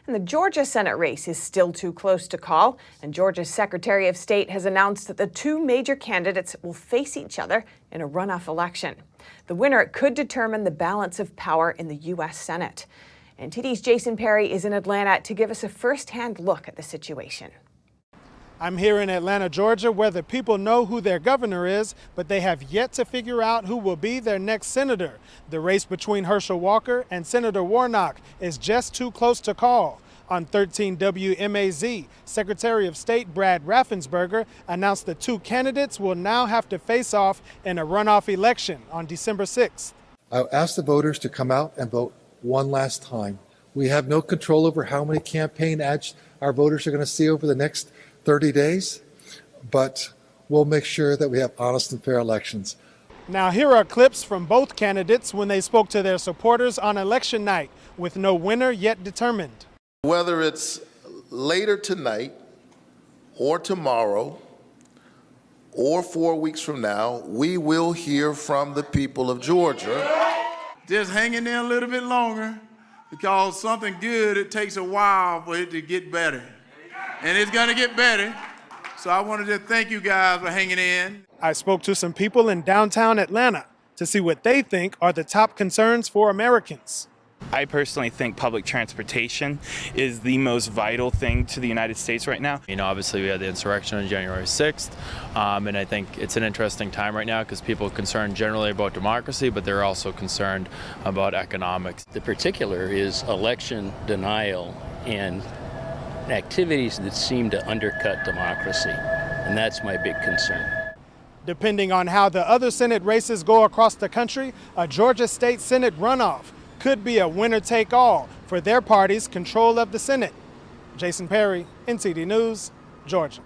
And the Georgia Senate race is still too close to call, and Georgia's Secretary of State has announced that the two major candidates will face each other in a runoff election. The winner could determine the balance of power in the U.S. Senate. NTD's Jason Perry is in Atlanta to give us a first-hand look at the situation. I'm here in Atlanta, Georgia, where the people know who their governor is, but they have yet to figure out who will be their next senator. The race between Herschel Walker and Senator Wórnok is just too close to call. On 13 WMAZ, Secretary of State Brad Raffensperger announced the two candidates will now have to face off in a runoff election on December 6th. I asked the voters to come out and vote one last time. We have no control over how many campaign ads our voters are going to see over the next 30 days, but we'll make sure that we have honest and fair elections. Now here are clips from both candidates when they spoke to their supporters on election night, with no winner yet determined. Whether it's later tonight or tomorrow or 4 weeks from now, we will hear from the people of Georgia. Just hang in there a little bit longer, because something good, it takes a while for it to get better. And it's gonna get better. So I wanted to thank you guys for hanging in. I spoke to some people in downtown Atlanta to see what they think are the top concerns for Americans. I personally think public transportation is the most vital thing to the United States right now. You know, obviously we had the insurrection on January 6th, and I think it's an interesting time right now because people are concerned generally about democracy, but they're also concerned about economics. The particular is election denial and activities that seem to undercut democracy, and that's my big concern. Depending on how the other Senate races go across the country, a Georgia State Senate runoff could be a winner-take-all for their party's control of the Senate. Jason Perry, NTD News, Georgia.